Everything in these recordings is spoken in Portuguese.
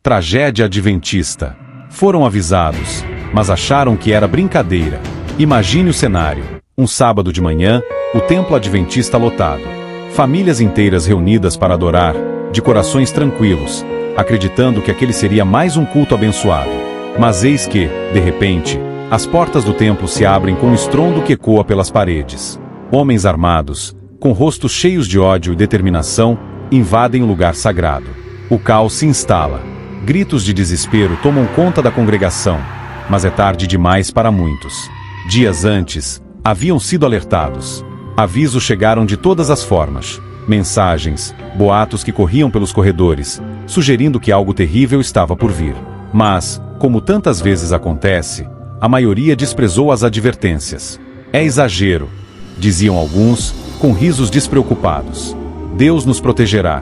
Tragédia adventista. Foram avisados, mas acharam que era brincadeira. Imagine o cenário. Um sábado de manhã, o templo adventista lotado. Famílias inteiras reunidas para adorar, de corações tranquilos, acreditando que aquele seria mais um culto abençoado. Mas eis que, de repente, as portas do templo se abrem com um estrondo que ecoa pelas paredes. Homens armados, com rostos cheios de ódio e determinação, invadem o lugar sagrado. O caos se instala. Gritos de desespero tomam conta da congregação, mas é tarde demais para muitos. Dias antes, haviam sido alertados. Avisos chegaram de todas as formas. Mensagens, boatos que corriam pelos corredores, sugerindo que algo terrível estava por vir. Mas, como tantas vezes acontece, a maioria desprezou as advertências. É exagero, diziam alguns, com risos despreocupados. Deus nos protegerá,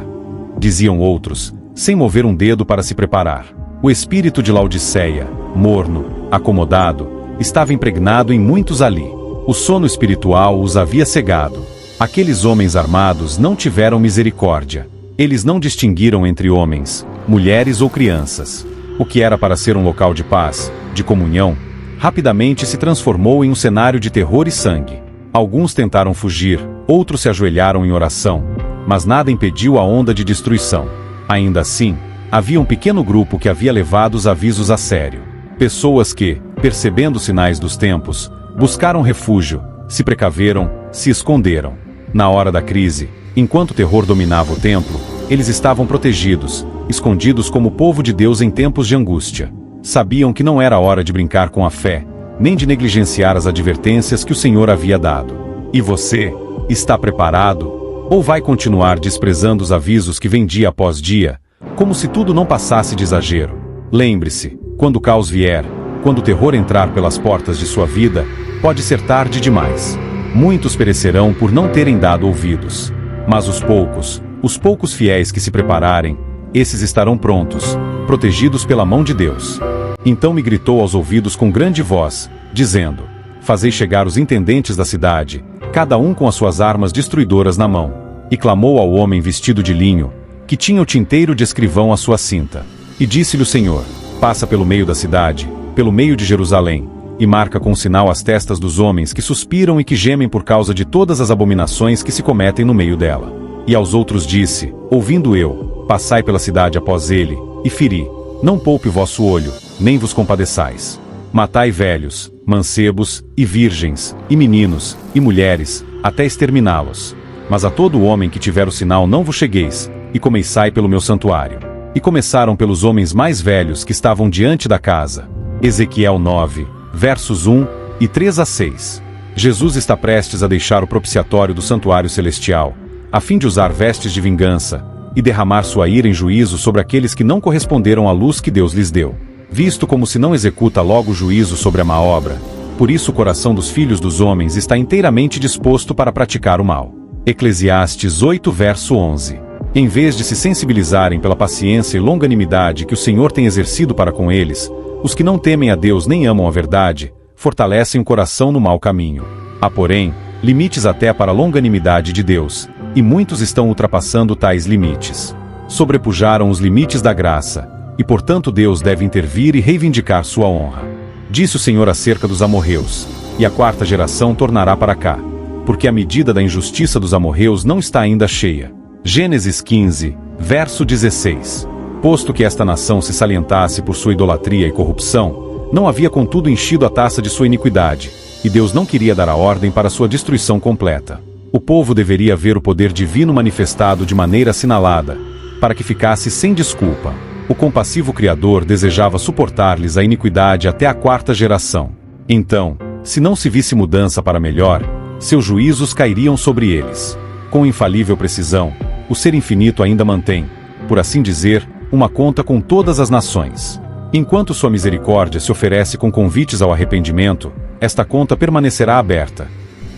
diziam outros, sem mover um dedo para se preparar. O espírito de Laodiceia, morno, acomodado, estava impregnado em muitos ali. O sono espiritual os havia cegado. Aqueles homens armados não tiveram misericórdia. Eles não distinguiram entre homens, mulheres ou crianças. O que era para ser um local de paz, de comunhão, rapidamente se transformou em um cenário de terror e sangue. Alguns tentaram fugir, outros se ajoelharam em oração, mas nada impediu a onda de destruição. Ainda assim, havia um pequeno grupo que havia levado os avisos a sério. Pessoas que, percebendo sinais dos tempos, buscaram refúgio, se precaveram, se esconderam. Na hora da crise, enquanto o terror dominava o templo, eles estavam protegidos, escondidos como o povo de Deus em tempos de angústia. Sabiam que não era hora de brincar com a fé, nem de negligenciar as advertências que o Senhor havia dado. E você, está preparado? Ou vai continuar desprezando os avisos que vêm dia após dia, como se tudo não passasse de exagero? Lembre-se, quando o caos vier, quando o terror entrar pelas portas de sua vida, pode ser tarde demais. Muitos perecerão por não terem dado ouvidos. Mas os poucos fiéis que se prepararem, esses estarão prontos, protegidos pela mão de Deus. Então me gritou aos ouvidos com grande voz, dizendo: Fazei chegar os intendentes da cidade, cada um com as suas armas destruidoras na mão. E clamou ao homem vestido de linho, que tinha o tinteiro de escrivão à sua cinta. E disse-lhe o Senhor: Passa pelo meio da cidade, pelo meio de Jerusalém, e marca com sinal as testas dos homens que suspiram e que gemem por causa de todas as abominações que se cometem no meio dela. E aos outros disse, ouvindo eu: Passai pela cidade após ele, e feri. Não poupe o vosso olho, nem vos compadeçais. Matai velhos, mancebos, e virgens, e meninos, e mulheres, até exterminá-los. Mas a todo homem que tiver o sinal não vos chegueis, e começai pelo meu santuário. E começaram pelos homens mais velhos que estavam diante da casa. Ezequiel 9, versos 1 e 3 a 6. Jesus está prestes a deixar o propiciatório do santuário celestial, a fim de usar vestes de vingança, e derramar sua ira em juízo sobre aqueles que não corresponderam à luz que Deus lhes deu. Visto como se não executa logo o juízo sobre a má obra, por isso o coração dos filhos dos homens está inteiramente disposto para praticar o mal. Eclesiastes 8 verso 11. Em vez de se sensibilizarem pela paciência e longanimidade que o Senhor tem exercido para com eles, os que não temem a Deus nem amam a verdade, fortalecem o coração no mau caminho. Há, porém, limites até para a longanimidade de Deus, e muitos estão ultrapassando tais limites. Sobrepujaram os limites da graça, e portanto Deus deve intervir e reivindicar sua honra. Disse o Senhor acerca dos amorreus: E a quarta geração tornará para cá, porque a medida da injustiça dos amorreus não está ainda cheia. Gênesis 15, verso 16. Posto que esta nação se salientasse por sua idolatria e corrupção, não havia contudo enchido a taça de sua iniquidade, e Deus não queria dar a ordem para sua destruição completa. O povo deveria ver o poder divino manifestado de maneira assinalada, para que ficasse sem desculpa. O compassivo Criador desejava suportar-lhes a iniquidade até a quarta geração. Então, se não se visse mudança para melhor, seus juízos cairiam sobre eles. Com infalível precisão, o Ser Infinito ainda mantém, por assim dizer, uma conta com todas as nações. Enquanto sua misericórdia se oferece com convites ao arrependimento, esta conta permanecerá aberta.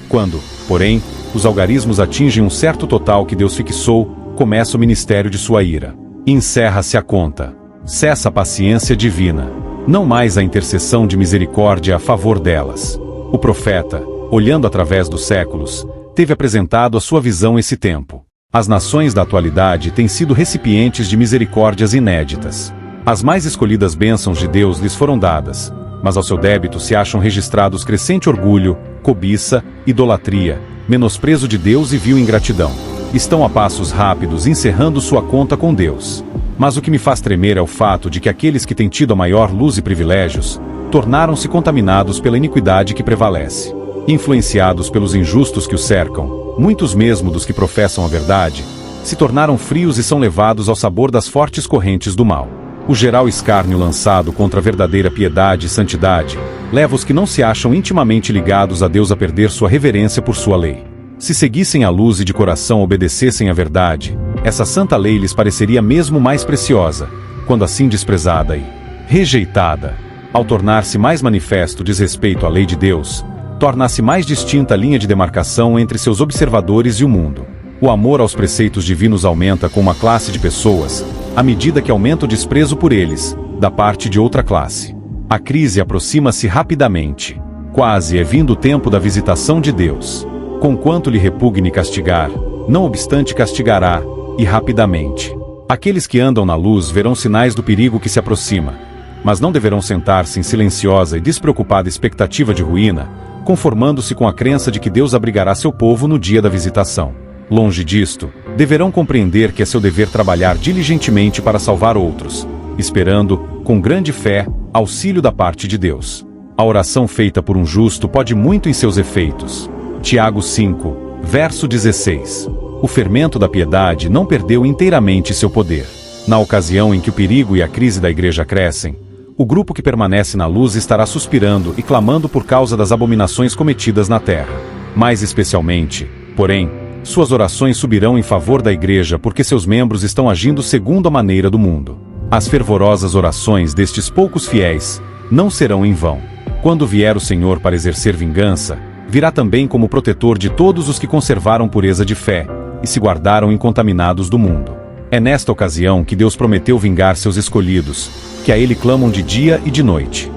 Quando, porém, os algarismos atingem um certo total que Deus fixou, começa o ministério de sua ira. Encerra-se a conta. Cessa a paciência divina. Não mais a intercessão de misericórdia a favor delas. O profeta, olhando através dos séculos, teve apresentado a sua visão esse tempo. As nações da atualidade têm sido recipientes de misericórdias inéditas. As mais escolhidas bênçãos de Deus lhes foram dadas, mas ao seu débito se acham registrados crescente orgulho, cobiça, idolatria, menosprezo de Deus e vil ingratidão. Estão a passos rápidos encerrando sua conta com Deus. Mas o que me faz tremer é o fato de que aqueles que têm tido a maior luz e privilégios, tornaram-se contaminados pela iniquidade que prevalece. Influenciados pelos injustos que os cercam, muitos mesmo dos que professam a verdade, se tornaram frios e são levados ao sabor das fortes correntes do mal. O geral escárnio lançado contra a verdadeira piedade e santidade, leva os que não se acham intimamente ligados a Deus a perder sua reverência por sua lei. Se seguissem a luz e de coração obedecessem à verdade, essa santa lei lhes pareceria mesmo mais preciosa, quando assim desprezada e rejeitada. Ao tornar-se mais manifesto o desrespeito à lei de Deus, torna-se mais distinta a linha de demarcação entre seus observadores e o mundo. O amor aos preceitos divinos aumenta com uma classe de pessoas, à medida que aumenta o desprezo por eles, da parte de outra classe. A crise aproxima-se rapidamente. Quase é vindo o tempo da visitação de Deus. Conquanto lhe repugne castigar, não obstante castigará, e rapidamente. Aqueles que andam na luz verão sinais do perigo que se aproxima, mas não deverão sentar-se em silenciosa e despreocupada expectativa de ruína, conformando-se com a crença de que Deus abrigará seu povo no dia da visitação. Longe disto, deverão compreender que é seu dever trabalhar diligentemente para salvar outros, esperando, com grande fé, auxílio da parte de Deus. A oração feita por um justo pode muito em seus efeitos. Tiago 5, verso 16. O fermento da piedade não perdeu inteiramente seu poder. Na ocasião em que o perigo e a crise da igreja crescem, o grupo que permanece na luz estará suspirando e clamando por causa das abominações cometidas na terra. Mais especialmente, porém, suas orações subirão em favor da igreja porque seus membros estão agindo segundo a maneira do mundo. As fervorosas orações destes poucos fiéis não serão em vão. Quando vier o Senhor para exercer vingança, virá também como protetor de todos os que conservaram pureza de fé e se guardaram incontaminados do mundo. É nesta ocasião que Deus prometeu vingar seus escolhidos, que a Ele clamam de dia e de noite.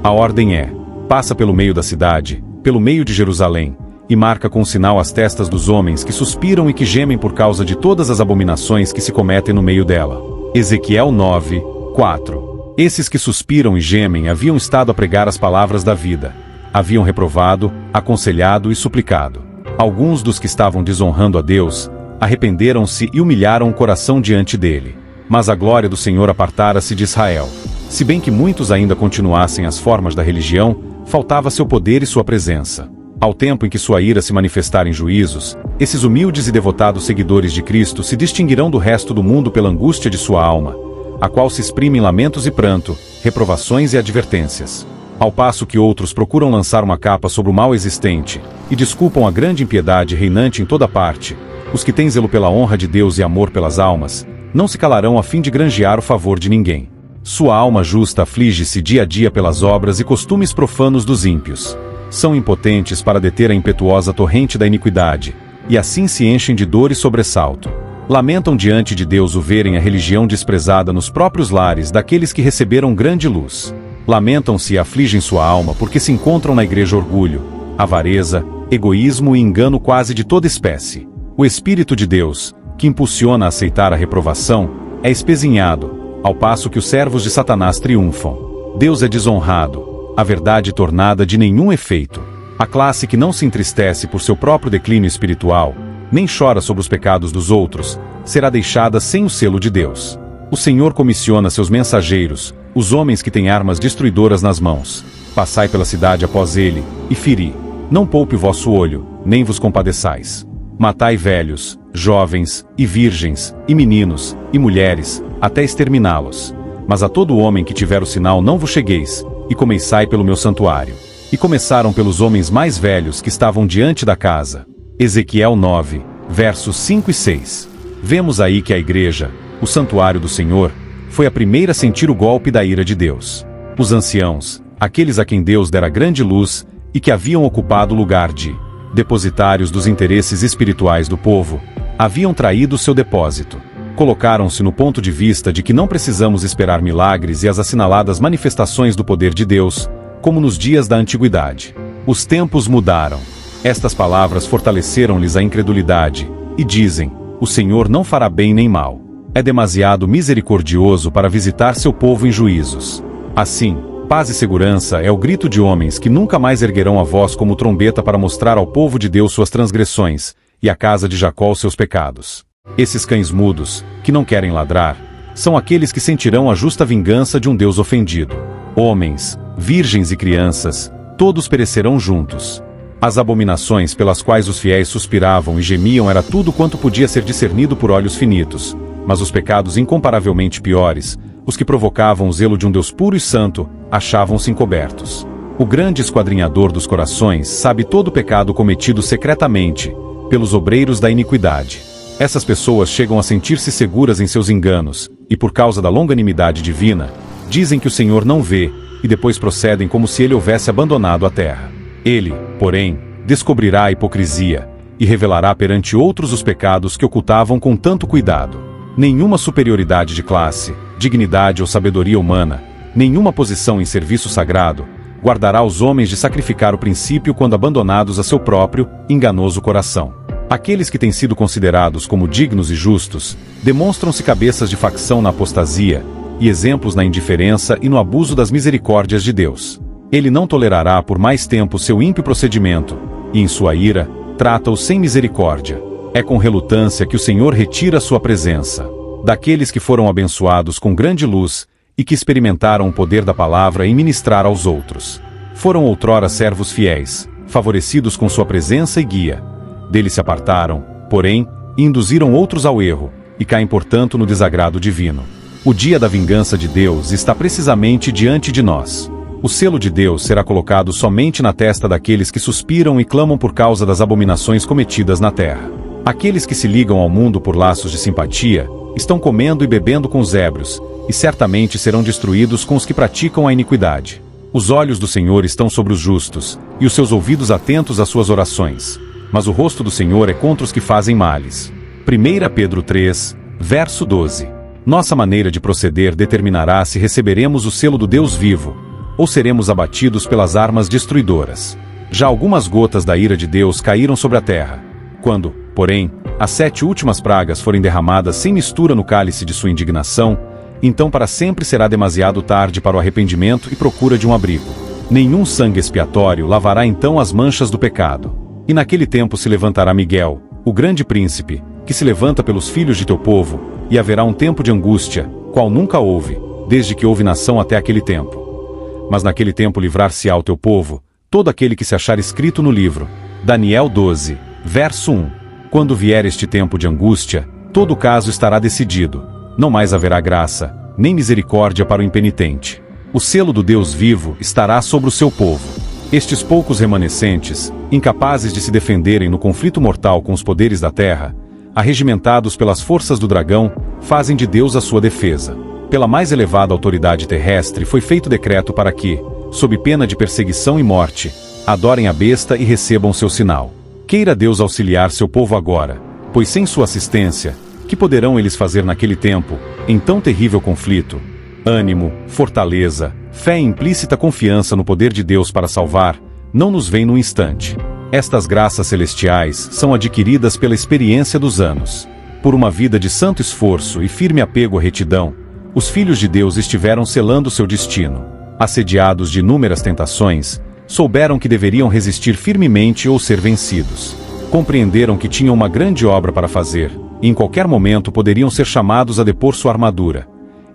A ordem é: passa pelo meio da cidade, pelo meio de Jerusalém, e marca com sinal as testas dos homens que suspiram e que gemem por causa de todas as abominações que se cometem no meio dela. Ezequiel 9, 4. Esses que suspiram e gemem haviam estado a pregar as palavras da vida. Haviam reprovado, aconselhado e suplicado. Alguns dos que estavam desonrando a Deus, arrependeram-se e humilharam o coração diante dele. Mas a glória do Senhor apartara-se de Israel. Se bem que muitos ainda continuassem as formas da religião, faltava seu poder e sua presença. Ao tempo em que sua ira se manifestar em juízos, esses humildes e devotados seguidores de Cristo se distinguirão do resto do mundo pela angústia de sua alma, a qual se exprime em lamentos e pranto, reprovações e advertências. Ao passo que outros procuram lançar uma capa sobre o mal existente, e desculpam a grande impiedade reinante em toda parte, os que têm zelo pela honra de Deus e amor pelas almas, não se calarão a fim de granjear o favor de ninguém. Sua alma justa aflige-se dia a dia pelas obras e costumes profanos dos ímpios. São impotentes para deter a impetuosa torrente da iniquidade, e assim se enchem de dor e sobressalto. Lamentam diante de Deus o verem a religião desprezada nos próprios lares daqueles que receberam grande luz. Lamentam-se e afligem sua alma porque se encontram na igreja orgulho, avareza, egoísmo e engano quase de toda espécie. O Espírito de Deus, que impulsiona a aceitar a reprovação, é espezinhado, ao passo que os servos de Satanás triunfam. Deus é desonrado, a verdade tornada de nenhum efeito. A classe que não se entristece por seu próprio declínio espiritual, nem chora sobre os pecados dos outros, será deixada sem o selo de Deus. O Senhor comissiona seus mensageiros, os homens que têm armas destruidoras nas mãos. Passai pela cidade após ele, e feri. Não poupe o vosso olho, nem vos compadeçais. Matai velhos, jovens, e virgens, e meninos, e mulheres, até exterminá-los. Mas a todo homem que tiver o sinal não vos chegueis, e começai pelo meu santuário. E começaram pelos homens mais velhos que estavam diante da casa. Ezequiel 9, versos 5 e 6. Vemos aí que a igreja, o santuário do Senhor, foi a primeira a sentir o golpe da ira de Deus. Os anciãos, aqueles a quem Deus dera grande luz, e que haviam ocupado o lugar de depositários dos interesses espirituais do povo, haviam traído seu depósito. Colocaram-se no ponto de vista de que não precisamos esperar milagres e as assinaladas manifestações do poder de Deus, como nos dias da antiguidade. Os tempos mudaram. Estas palavras fortaleceram-lhes a incredulidade, e dizem: o Senhor não fará bem nem mal. é demasiado misericordioso para visitar seu povo em juízos. Assim, paz e segurança é o grito de homens que nunca mais erguerão a voz como trombeta para mostrar ao povo de Deus suas transgressões, e à casa de Jacó os seus pecados. Esses cães mudos, que não querem ladrar, são aqueles que sentirão a justa vingança de um Deus ofendido. Homens, virgens e crianças, todos perecerão juntos. As abominações pelas quais os fiéis suspiravam e gemiam era tudo quanto podia ser discernido por olhos finitos, mas os pecados incomparavelmente piores, os que provocavam o zelo de um Deus puro e santo, achavam-se encobertos. O grande esquadrinhador dos corações sabe todo o pecado cometido secretamente pelos obreiros da iniquidade. Essas pessoas chegam a sentir-se seguras em seus enganos, e por causa da longanimidade divina, dizem que o Senhor não vê, e depois procedem como se ele houvesse abandonado a terra. Ele, porém, descobrirá a hipocrisia, e revelará perante outros os pecados que ocultavam com tanto cuidado. Nenhuma superioridade de classe, dignidade ou sabedoria humana, nenhuma posição em serviço sagrado, guardará os homens de sacrificar o princípio quando abandonados a seu próprio, enganoso coração. Aqueles que têm sido considerados como dignos e justos, demonstram-se cabeças de facção na apostasia, e exemplos na indiferença e no abuso das misericórdias de Deus. Ele não tolerará por mais tempo seu ímpio procedimento, e em sua ira, trata-os sem misericórdia. É com relutância que o Senhor retira sua presença daqueles que foram abençoados com grande luz, e que experimentaram o poder da palavra em ministrar aos outros. Foram outrora servos fiéis, favorecidos com sua presença e guia. Dele se apartaram, porém, e induziram outros ao erro, e caem portanto no desagrado divino. O dia da vingança de Deus está precisamente diante de nós. O selo de Deus será colocado somente na testa daqueles que suspiram e clamam por causa das abominações cometidas na terra. Aqueles que se ligam ao mundo por laços de simpatia, estão comendo e bebendo com os ébrios, e certamente serão destruídos com os que praticam a iniquidade. Os olhos do Senhor estão sobre os justos, e os seus ouvidos atentos às suas orações. Mas o rosto do Senhor é contra os que fazem males. 1 Pedro 3, verso 12. Nossa maneira de proceder determinará se receberemos o selo do Deus vivo, ou seremos abatidos pelas armas destruidoras. Já algumas gotas da ira de Deus caíram sobre a terra. Quando, porém, as 7 últimas pragas forem derramadas sem mistura no cálice de sua indignação, então para sempre será demasiado tarde para o arrependimento e procura de um abrigo. Nenhum sangue expiatório lavará então as manchas do pecado. E naquele tempo se levantará Miguel, o grande príncipe, que se levanta pelos filhos de teu povo, e haverá um tempo de angústia, qual nunca houve, desde que houve nação até aquele tempo. Mas naquele tempo livrar-se-á o teu povo, todo aquele que se achar escrito no livro. Daniel 12, verso 1. Quando vier este tempo de angústia, todo o caso estará decidido. Não mais haverá graça, nem misericórdia para o impenitente. O selo do Deus vivo estará sobre o seu povo. Estes poucos remanescentes, incapazes de se defenderem no conflito mortal com os poderes da terra, arregimentados pelas forças do dragão, fazem de Deus a sua defesa. Pela mais elevada autoridade terrestre foi feito decreto para que, sob pena de perseguição e morte, adorem a besta e recebam seu sinal. Queira Deus auxiliar seu povo agora, pois sem sua assistência, que poderão eles fazer naquele tempo, em tão terrível conflito? Ânimo, fortaleza, fé e implícita confiança no poder de Deus para salvar, não nos vem num instante. Estas graças celestiais são adquiridas pela experiência dos anos. Por uma vida de santo esforço e firme apego à retidão, os filhos de Deus estiveram selando seu destino. Assediados de inúmeras tentações, souberam que deveriam resistir firmemente ou ser vencidos. Compreenderam que tinham uma grande obra para fazer, e em qualquer momento poderiam ser chamados a depor sua armadura.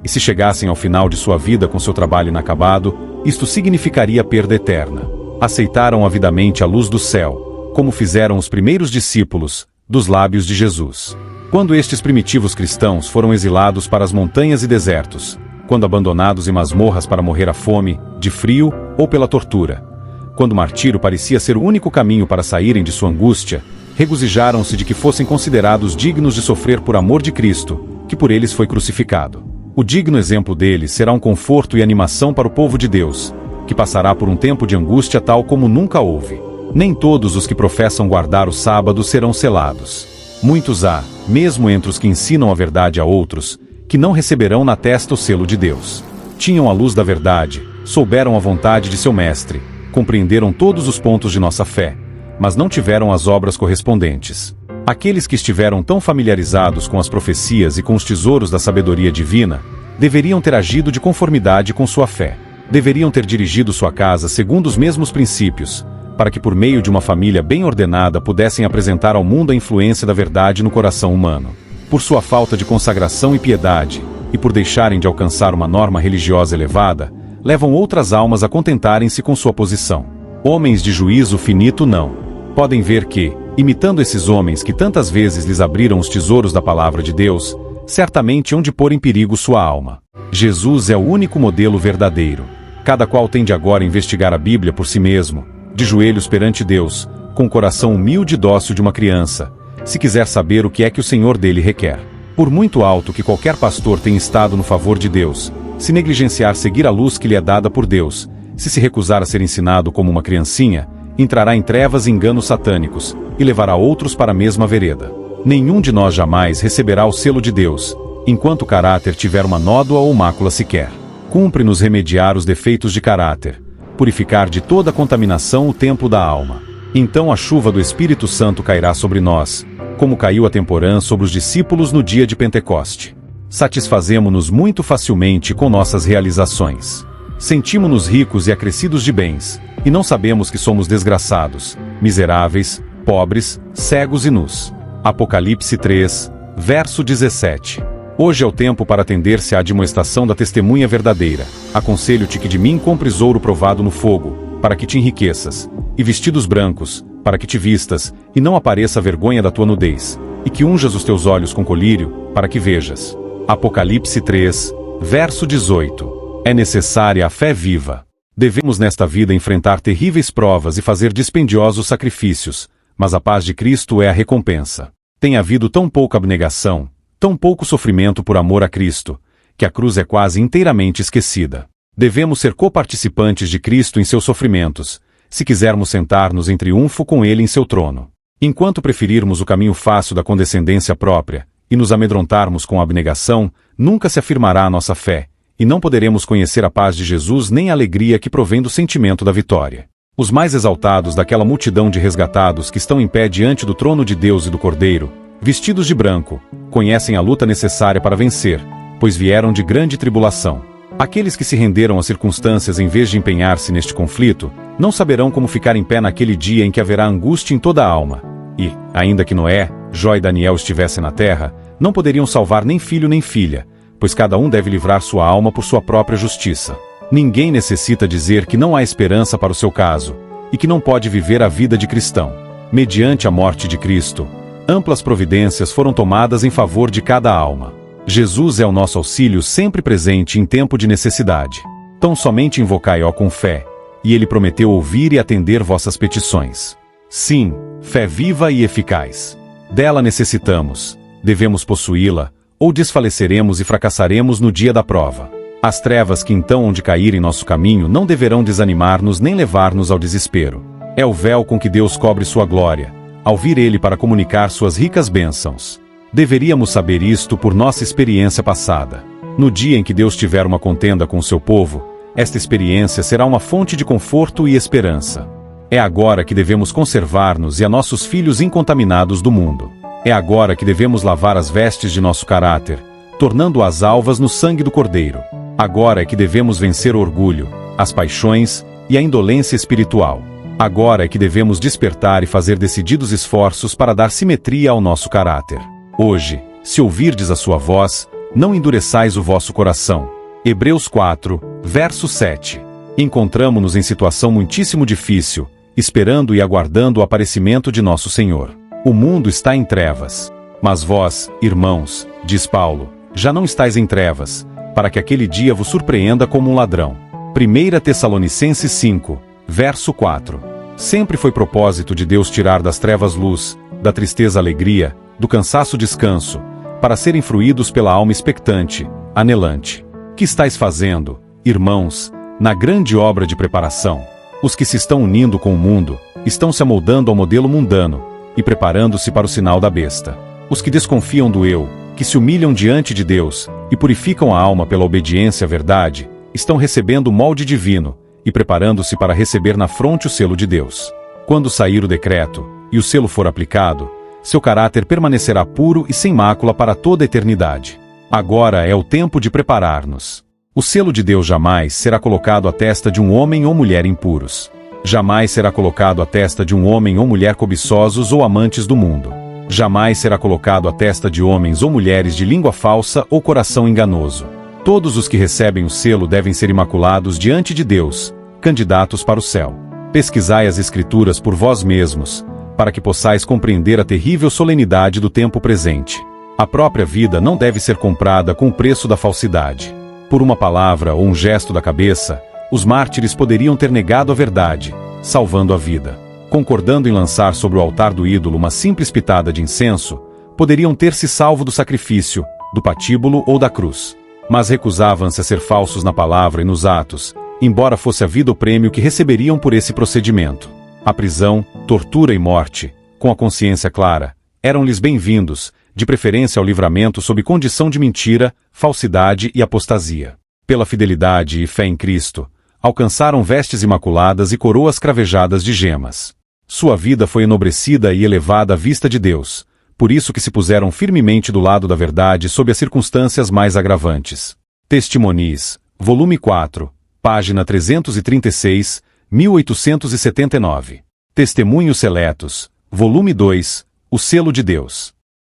E se chegassem ao final de sua vida com seu trabalho inacabado, isto significaria perda eterna. Aceitaram avidamente a luz do céu, como fizeram os primeiros discípulos, dos lábios de Jesus. Quando estes primitivos cristãos foram exilados para as montanhas e desertos, quando abandonados em masmorras para morrer à fome, de frio ou pela tortura, quando o martírio parecia ser o único caminho para saírem de sua angústia, regozijaram-se de que fossem considerados dignos de sofrer por amor de Cristo, que por eles foi crucificado. O digno exemplo deles será um conforto e animação para o povo de Deus, que passará por um tempo de angústia tal como nunca houve. Nem todos os que professam guardar o sábado serão selados. Muitos há, mesmo entre os que ensinam a verdade a outros, que não receberão na testa o selo de Deus. Tinham a luz da verdade, souberam a vontade de seu mestre, compreenderam todos os pontos de nossa fé, mas não tiveram as obras correspondentes. Aqueles que estiveram tão familiarizados com as profecias e com os tesouros da sabedoria divina, deveriam ter agido de conformidade com sua fé. Deveriam ter dirigido sua casa segundo os mesmos princípios, para que por meio de uma família bem ordenada pudessem apresentar ao mundo a influência da verdade no coração humano. Por sua falta de consagração e piedade, e por deixarem de alcançar uma norma religiosa elevada, levam outras almas a contentarem-se com sua posição. Homens de juízo finito não. Podem ver que, imitando esses homens que tantas vezes lhes abriram os tesouros da palavra de Deus, certamente hão de pôr em perigo sua alma. Jesus é o único modelo verdadeiro. Cada qual tem de agora investigar a Bíblia por si mesmo, de joelhos perante Deus, com o coração humilde e dócil de uma criança, se quiser saber o que é que o Senhor dele requer. Por muito alto que qualquer pastor tenha estado no favor de Deus, se negligenciar seguir a luz que lhe é dada por Deus, se recusar a ser ensinado como uma criancinha, entrará em trevas e enganos satânicos, e levará outros para a mesma vereda. Nenhum de nós jamais receberá o selo de Deus, enquanto o caráter tiver uma nódoa ou mácula sequer. Cumpre-nos remediar os defeitos de caráter, purificar de toda a contaminação o templo da alma. Então a chuva do Espírito Santo cairá sobre nós, como caiu a temporã sobre os discípulos no dia de Pentecoste. Satisfazemo-nos muito facilmente com nossas realizações. Sentimos-nos ricos e acrescidos de bens, e não sabemos que somos desgraçados, miseráveis, pobres, cegos e nus. Apocalipse 3, verso 17. Hoje é o tempo para atender-se à admoestação da testemunha verdadeira. Aconselho-te que de mim compres ouro provado no fogo, para que te enriqueças, e vestidos brancos, para que te vistas, e não apareça a vergonha da tua nudez, e que unjas os teus olhos com colírio, para que vejas. Apocalipse 3, verso 18. É necessária a fé viva. Devemos nesta vida enfrentar terríveis provas e fazer dispendiosos sacrifícios, mas a paz de Cristo é a recompensa. Tem havido tão pouca abnegação, tão pouco sofrimento por amor a Cristo, que a cruz é quase inteiramente esquecida. Devemos ser coparticipantes de Cristo em seus sofrimentos, se quisermos sentar-nos em triunfo com Ele em seu trono. Enquanto preferirmos o caminho fácil da condescendência própria, e nos amedrontarmos com a abnegação, nunca se afirmará a nossa fé, e não poderemos conhecer a paz de Jesus nem a alegria que provém do sentimento da vitória. Os mais exaltados daquela multidão de resgatados que estão em pé diante do trono de Deus e do Cordeiro, vestidos de branco, conhecem a luta necessária para vencer, pois vieram de grande tribulação. Aqueles que se renderam às circunstâncias em vez de empenhar-se neste conflito, não saberão como ficar em pé naquele dia em que haverá angústia em toda a alma. E, ainda que Noé, Jó e Daniel estivessem na terra, não poderiam salvar nem filho nem filha, pois cada um deve livrar sua alma por sua própria justiça. Ninguém necessita dizer que não há esperança para o seu caso, e que não pode viver a vida de cristão. Mediante a morte de Cristo, amplas providências foram tomadas em favor de cada alma. Jesus é o nosso auxílio sempre presente em tempo de necessidade. Tão somente invocai-o com fé, e ele prometeu ouvir e atender vossas petições. Sim, fé viva e eficaz. Dela necessitamos, devemos possuí-la, ou desfaleceremos e fracassaremos no dia da prova. As trevas que então hão de cair em nosso caminho não deverão desanimar-nos nem levar-nos ao desespero. É o véu com que Deus cobre sua glória, ao vir Ele para comunicar suas ricas bênçãos. Deveríamos saber isto por nossa experiência passada. No dia em que Deus tiver uma contenda com o seu povo, esta experiência será uma fonte de conforto e esperança. É agora que devemos conservar-nos e a nossos filhos incontaminados do mundo. É agora que devemos lavar as vestes de nosso caráter, tornando-as alvas no sangue do Cordeiro. Agora é que devemos vencer o orgulho, as paixões e a indolência espiritual. Agora é que devemos despertar e fazer decididos esforços para dar simetria ao nosso caráter. Hoje, se ouvirdes a sua voz, não endureçais o vosso coração. Hebreus 4, verso 7. Encontramo-nos em situação muitíssimo difícil, esperando e aguardando o aparecimento de nosso Senhor. O mundo está em trevas. Mas vós, irmãos, diz Paulo, já não estáis em trevas, para que aquele dia vos surpreenda como um ladrão. 1 Tessalonicenses 5, verso 4. Sempre foi propósito de Deus tirar das trevas luz, da tristeza alegria, do cansaço descanso, para serem fruídos pela alma expectante, anelante. Que estáis fazendo, irmãos, na grande obra de preparação? Os que se estão unindo com o mundo, estão se amoldando ao modelo mundano, e preparando-se para o sinal da besta. Os que desconfiam do eu, que se humilham diante de Deus, e purificam a alma pela obediência à verdade, estão recebendo o molde divino, e preparando-se para receber na fronte o selo de Deus. Quando sair o decreto, e o selo for aplicado, seu caráter permanecerá puro e sem mácula para toda a eternidade. Agora é o tempo de preparar-nos. O selo de Deus jamais será colocado à testa de um homem ou mulher impuros. Jamais será colocado à testa de um homem ou mulher cobiçosos ou amantes do mundo. Jamais será colocado à testa de homens ou mulheres de língua falsa ou coração enganoso. Todos os que recebem o selo devem ser imaculados diante de Deus, candidatos para o céu. Pesquisai as Escrituras por vós mesmos, para que possais compreender a terrível solenidade do tempo presente. A própria vida não deve ser comprada com o preço da falsidade. Por uma palavra ou um gesto da cabeça, os mártires poderiam ter negado a verdade, salvando a vida. Concordando em lançar sobre o altar do ídolo uma simples pitada de incenso, poderiam ter se salvo do sacrifício, do patíbulo ou da cruz. Mas recusavam-se a ser falsos na palavra e nos atos, embora fosse a vida o prêmio que receberiam por esse procedimento. A prisão, tortura e morte, com a consciência clara, eram-lhes bem-vindos, de preferência ao livramento sob condição de mentira, falsidade e apostasia. Pela fidelidade e fé em Cristo, alcançaram vestes imaculadas e coroas cravejadas de gemas. Sua vida foi enobrecida e elevada à vista de Deus, por isso que se puseram firmemente do lado da verdade sob as circunstâncias mais agravantes. Testimonies, volume 4, página 336, 1879. Testemunhos Seletos, volume 2, O Selo de Deus.